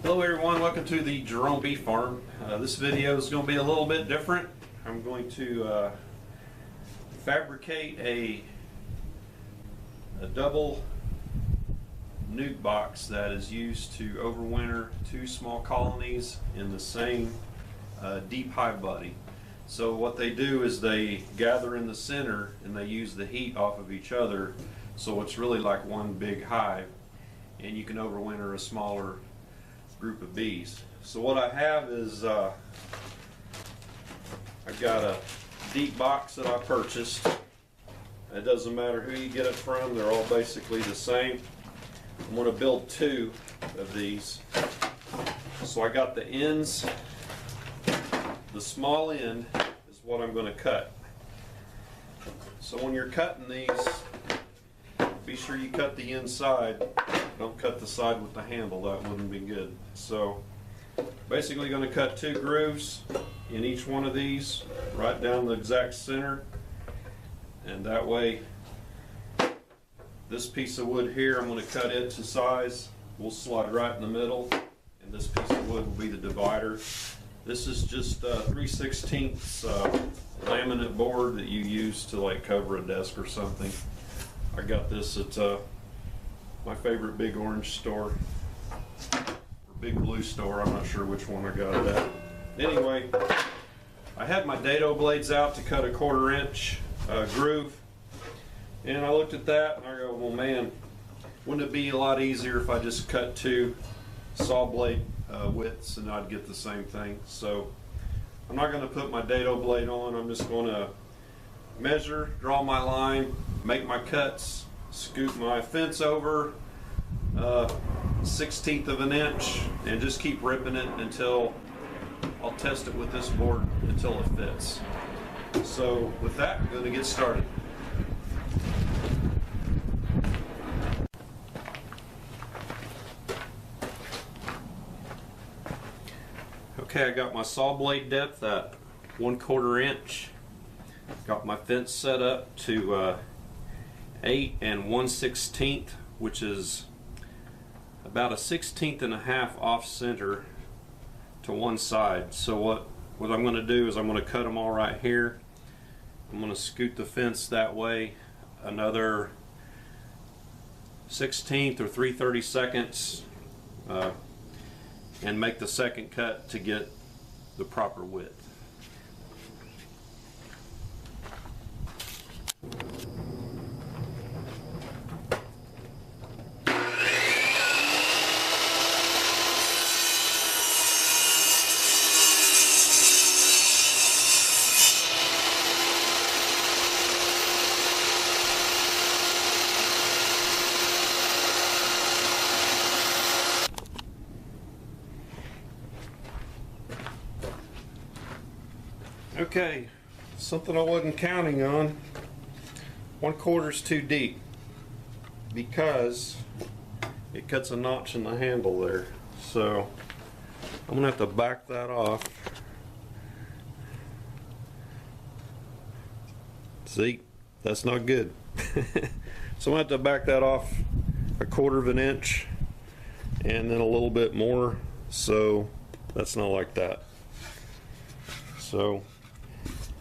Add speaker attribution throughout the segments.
Speaker 1: Hello everyone, welcome to the Jerome Beef Farm. This video is going to be a little bit different. I'm going to fabricate a double nuke box that is used to overwinter two small colonies in the same deep hive body. So what they do is they gather in the center and they use the heat off of each other, so it's really like one big hive, and you can overwinter a smaller group of bees. So what I have is I've got a deep box that I purchased. It doesn't matter who you get it from, they're all basically the same. I'm going to build two of these. So I got the ends. The small end is what I'm going to cut. So when you're cutting these, be sure you cut the inside. Don't cut the side with the handle, that wouldn't be good. So basically going to cut two grooves in each one of these right down the exact center, and that way this piece of wood here, I'm going to cut it to size. We'll slide right in the middle, and this piece of wood will be the divider. This is just 3/16 laminate board that you use to like cover a desk or something. I got this at my favorite Big Orange store, or Big Blue store, I'm not sure which one I got it at. Anyway, I had my dado blades out to cut a 1/4 inch groove, and I looked at that and I go, well man, wouldn't it be a lot easier if I just cut two saw blade widths and I'd get the same thing. So I'm not going to put my dado blade on, I'm just going to measure, draw my line, make my cuts, scoot my fence over 1/16 of an inch, and just keep ripping it until I'll test it with this board until it fits. So with that, I'm going to get started. Okay, I got my saw blade depth at 1/4 inch. Got my fence set up to 8 1/16, which is about a 1/16.5 off center to one side. So what I'm going to do is I'm going to cut them all right here. I'm going to scoot the fence that way another 1/16 or 3/32, and make the second cut to get the proper width. Okay, something I wasn't counting on. 1/4 is too deep because it cuts a notch in the handle there. So I'm gonna have to back that off. See, that's not good. So I'm gonna have to back that off 1/4 of an inch and then a little bit more. So that's not like that. So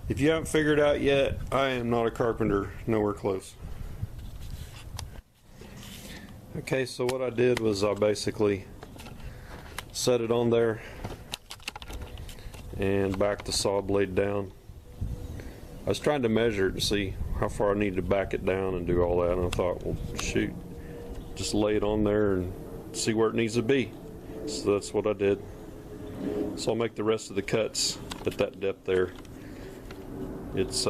Speaker 1: if you haven't figured out yet, I am not a carpenter, nowhere close. Okay, so what I did was I basically set it on there and backed the saw blade down. I was trying to measure it to see how far I needed to back it down and do all that, and I thought, well shoot, just lay it on there and see where it needs to be. So that's what I did. So I'll make the rest of the cuts at that depth there. It's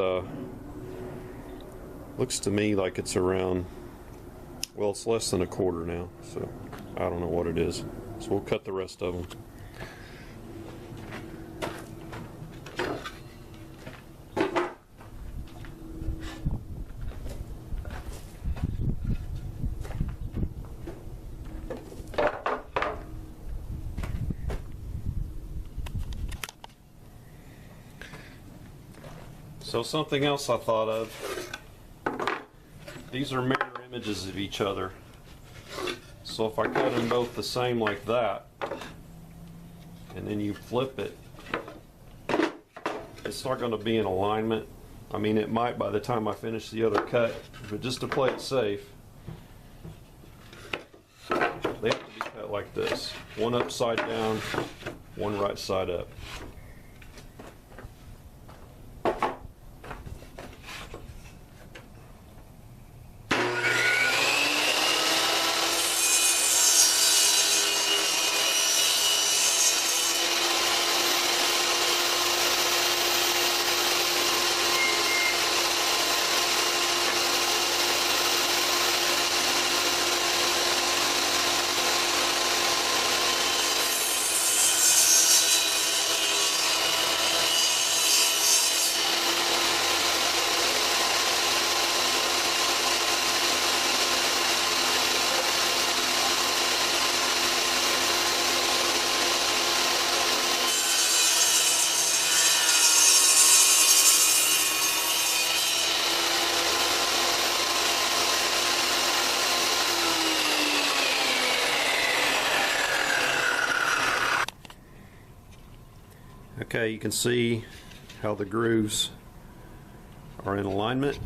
Speaker 1: looks to me like it's around, well, it's less than 1/4 now, so I don't know what it is. So we'll cut the rest of them. So something else I thought of, these are mirror images of each other. So if I cut them both the same like that, and then you flip it, it's not going to be in alignment. I mean, it might by the time I finish the other cut, but just to play it safe, they have to be cut like this. One upside down, one right side up. Okay, you can see how the grooves are in alignment.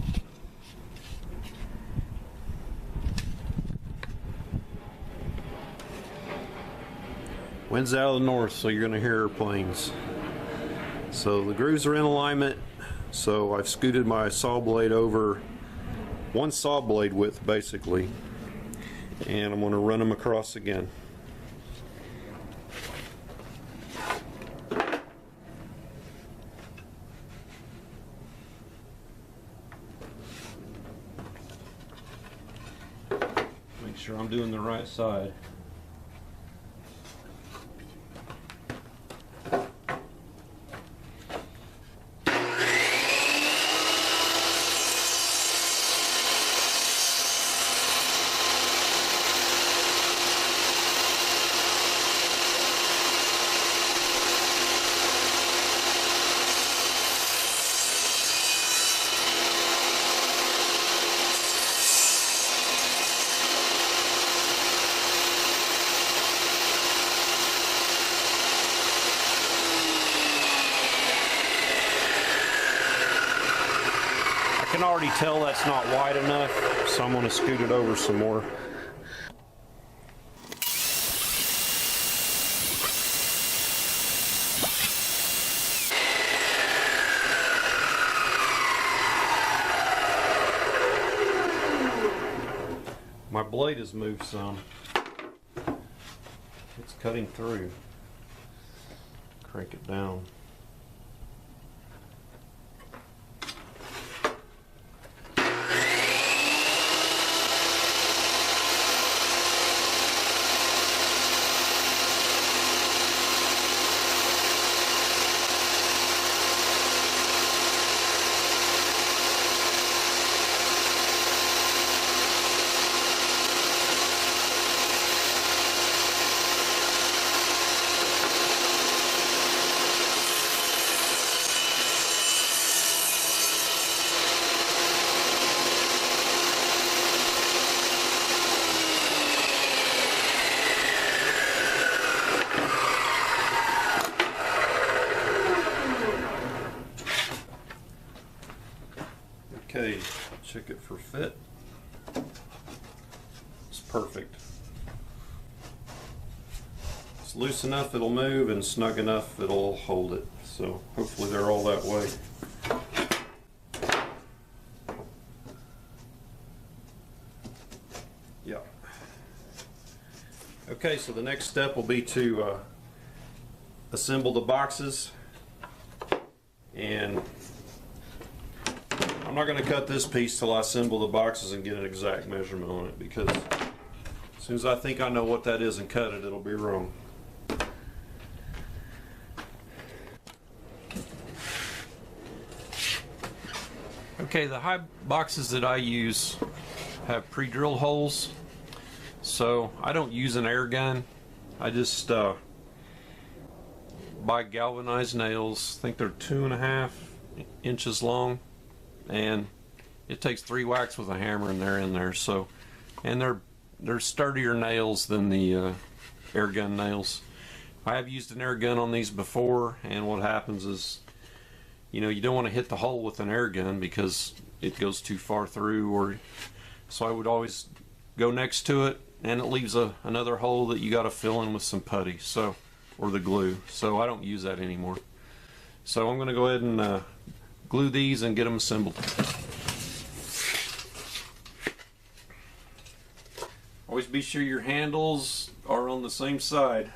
Speaker 1: Wind's out of the north, so you're going to hear airplanes. So the grooves are in alignment, so I've scooted my saw blade over one saw blade width basically, and I'm going to run them across again. Make sure I'm doing the right side. I can already tell that's not wide enough, so I'm going to scoot it over some more. My blade has moved some. It's cutting through. Crank it down. Okay, check it for fit. It's perfect. It's loose enough it'll move and snug enough it'll hold it. So hopefully they're all that way. Yeah. Okay, so the next step will be to assemble the boxes, and I'm not going to cut this piece till I assemble the boxes and get an exact measurement on it, because as soon as I think I know what that is and cut it, it'll be wrong. Okay, the hive boxes that I use have pre-drilled holes, so I don't use an air gun. I just buy galvanized nails. I think they're 2.5 inches long. And it takes 3 whacks with a hammer and they're in there. So, and they're sturdier nails than the air gun nails. I have used an air gun on these before, and what happens is, you know, you don't want to hit the hole with an air gun because it goes too far through, or so I would always go next to it, and it leaves another hole that you got to fill in with some putty, so, or the glue. So I don't use that anymore. So I'm going to go ahead and glue these and get them assembled. Always be sure your handles are on the same side.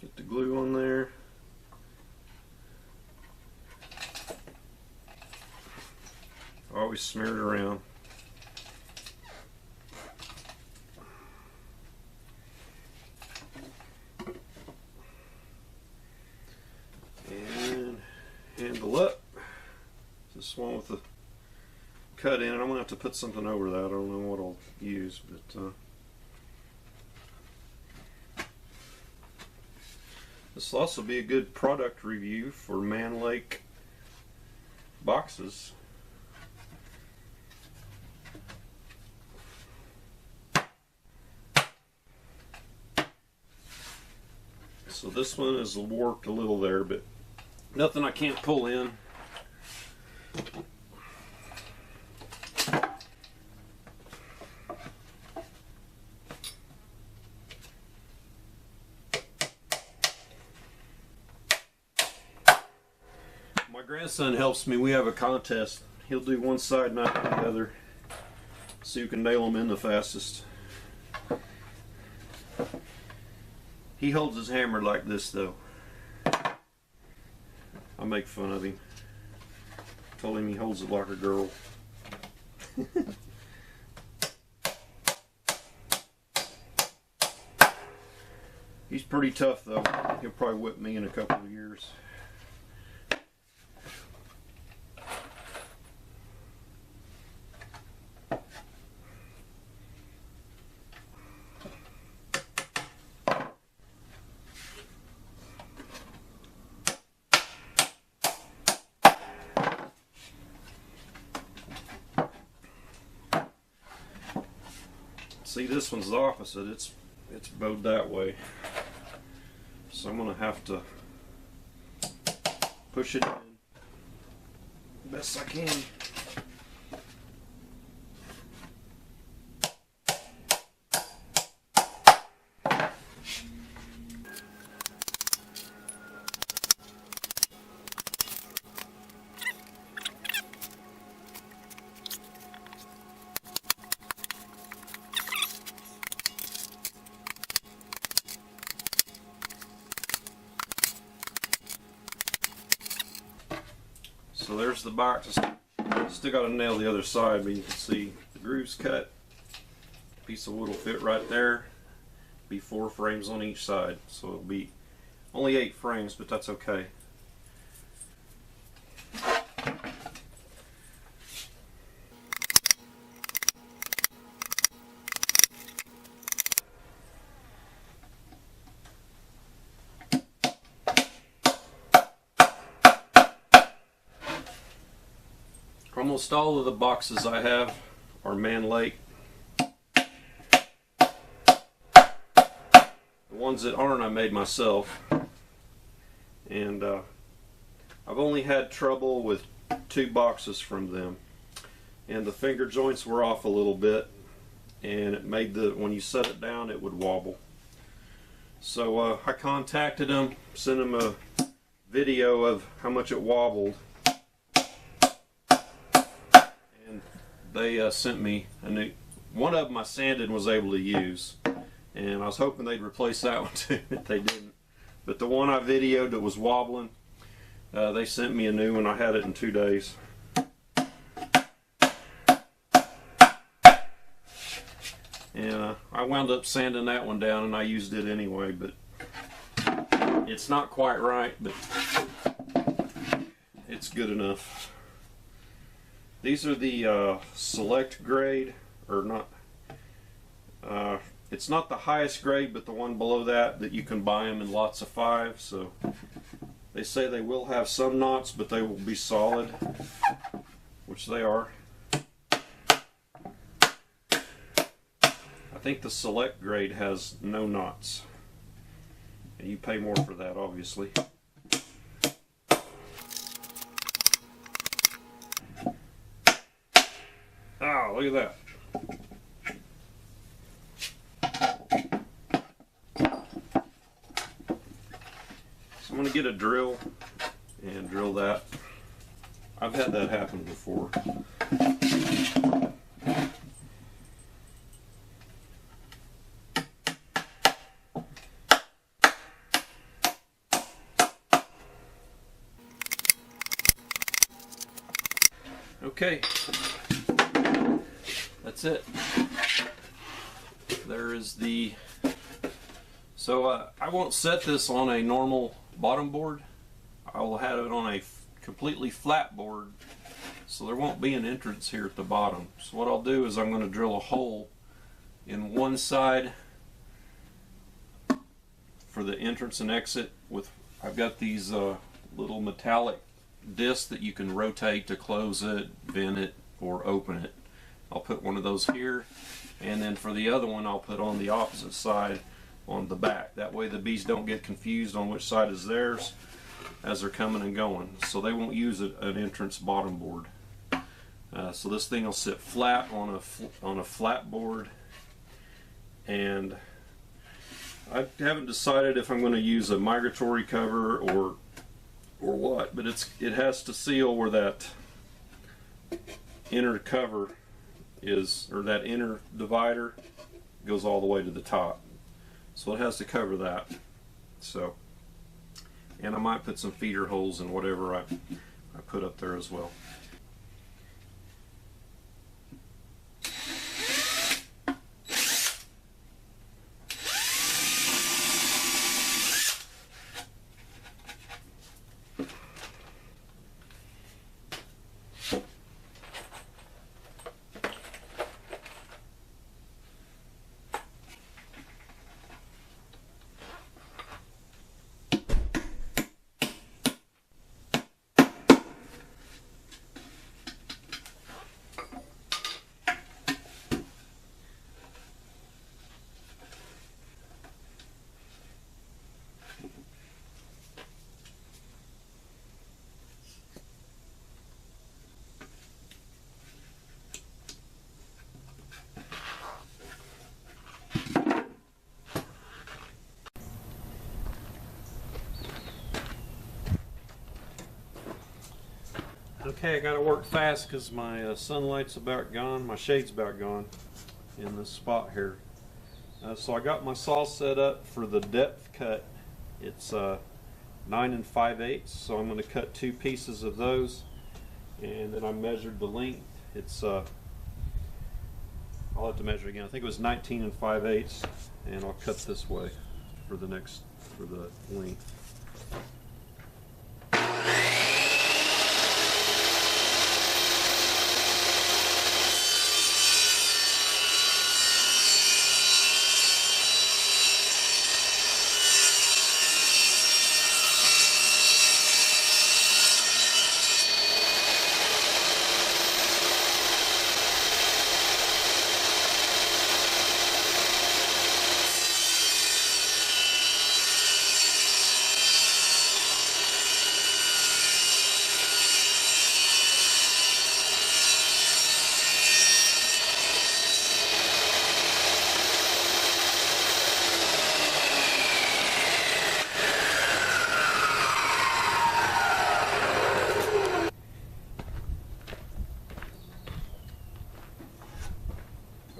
Speaker 1: Get the glue on there. Always smear it around. And handle up. This one with the cut in, and I'm going to have to put something over that. I don't know what I'll use, but this will also be a good product review for Mann Lake boxes. So this one is warped a little there, but nothing I can't pull in. My grandson helps me. We have a contest. He'll do one side, not the other, so you can nail them in the fastest. He holds his hammer like this, though. I make fun of him. Told him he holds it like a girl. He's pretty tough, though. He'll probably whip me in a couple of years. See, this one's the opposite. It's bowed that way. So I'm going to have to push it in best I can. So there's the box. Still got to nail the other side, but you can see the groove's cut. Piece of wood will fit right there. Be 4 frames on each side, so it'll be only 8 frames, but that's okay. Almost all of the boxes I have are Mann Lake. The ones that aren't, I made myself. And I've only had trouble with 2 boxes from them. And the finger joints were off a little bit, and it made when you set it down, it would wobble. So I contacted them, sent them a video of how much it wobbled. They sent me a new one of them. I sanded and was able to use, and I was hoping they'd replace that one too, but they didn't. But the one I videoed that was wobbling, they sent me a new one. I had it in 2 days. And I wound up sanding that one down, and I used it anyway, but it's not quite right, but it's good enough. These are the select grade, or not, It's not the highest grade, but the one below that you can buy them in lots of 5. So they say they will have some knots, but they will be solid, which they are. I think the select grade has no knots, and you pay more for that, obviously. Oh, look at that. So I'm going to get a drill and drill that. I've had that happen before. Okay, that's it. There is the... So I won't set this on a normal bottom board. I will have it on a completely flat board, so there won't be an entrance here at the bottom. So what I'll do is I'm going to drill a hole in one side for the entrance and exit. I've got these little metallic discs that you can rotate to close it, vent it, or open it. I'll put one of those here, and then for the other one I'll put on the opposite side on the back. That way the bees don't get confused on which side is theirs as they're coming and going. So they won't use an entrance bottom board. So this thing will sit flat on a flat board, and I haven't decided if I'm going to use a migratory cover or what, but it has to seal where that inner cover is, or that inner divider goes all the way to the top. So it has to cover that. So, and I might put some feeder holes in whatever I put up there as well. Okay, I gotta work fast because my sunlight's about gone, my shade's about gone in this spot here. So I got my saw set up for the depth cut. It's 9 5/8, so I'm going to cut 2 pieces of those, and then I measured the length. It's I'll have to measure again. I think it was 19 5/8, and I'll cut this way for the length.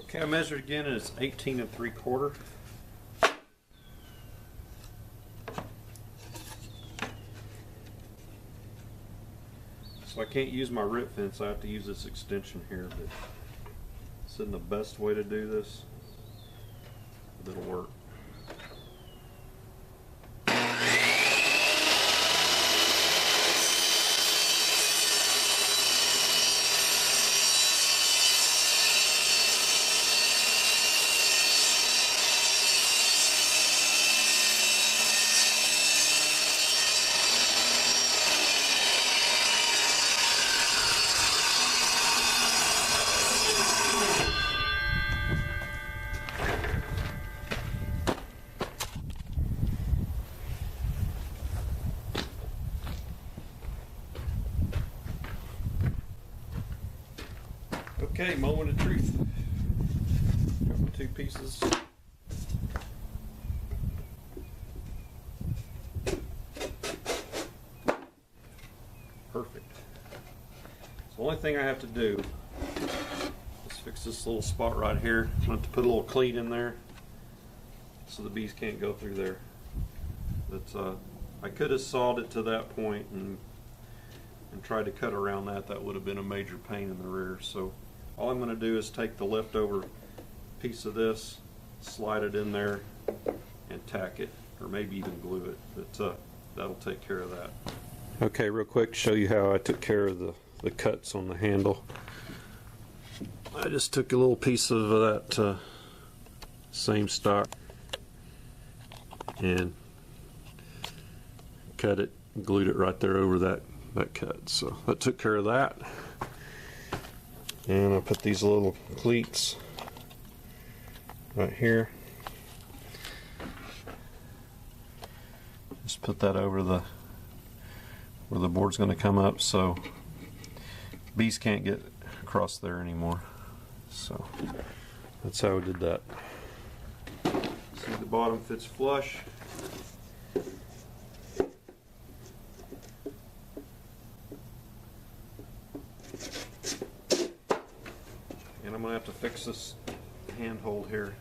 Speaker 1: Okay, I measured again, and it's 18 3/4. So I can't use my rip fence, I have to use this extension here, but this isn't the best way to do this, but it'll work. Okay, moment of truth. Got my 2 pieces. Perfect. So the only thing I have to do is fix this little spot right here. I'm going to have to put a little cleat in there so the bees can't go through there. But I could have sawed it to that point and tried to cut around that. That would have been a major pain in the rear. So all I'm going to do is take the leftover piece of this, slide it in there, and tack it, or maybe even glue it. But that'll take care of that. Okay, real quick, show you how I took care of the cuts on the handle. I just took a little piece of that same stock and cut it, glued it right there over that cut. So that took care of that. And I put these little cleats right here. Just put that over where the board's going to come up, so bees can't get across there anymore. So that's how we did that. See, the bottom fits flush. And I'm going to have to fix this handhold here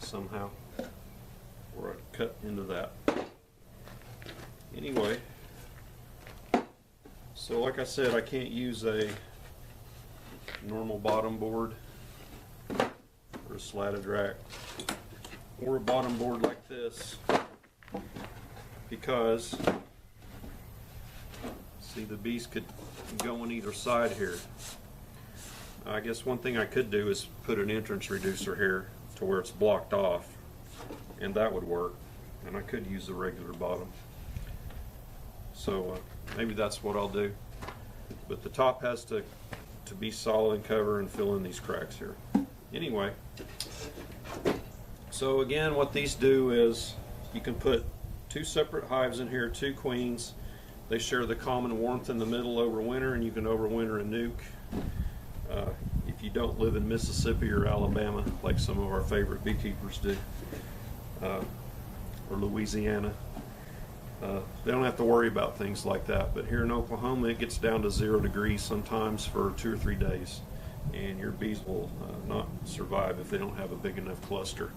Speaker 1: somehow, or I cut into that. Anyway, so like I said, I can't use a normal bottom board or a slatted rack or a bottom board like this, because see, the bees could go on either side here. I guess one thing I could do is put an entrance reducer here to where it's blocked off, and that would work, and I could use the regular bottom. So maybe that's what I'll do. But the top has to be solid and cover and fill in these cracks here. Anyway, so again, what these do is you can put 2 separate hives in here, 2 queens. They share the common warmth in the middle over winter, and you can overwinter a nuke. If you don't live in Mississippi or Alabama, like some of our favorite beekeepers do, or Louisiana, they don't have to worry about things like that. But here in Oklahoma, it gets down to 0 degrees sometimes for 2 or 3 days, and your bees will not survive if they don't have a big enough cluster.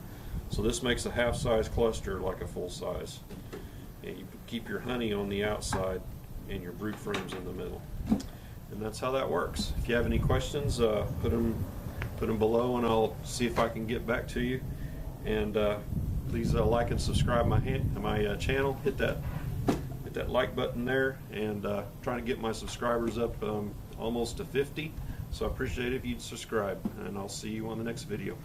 Speaker 1: So this makes a half-size cluster like a full size, and you keep your honey on the outside and your brood frames in the middle. And that's how that works. If you have any questions, put them below, and I'll see if I can get back to you. And please like and subscribe my channel. Hit that like button there, and trying to get my subscribers up almost to 50. So I appreciate it if you'd subscribe, and I'll see you on the next video.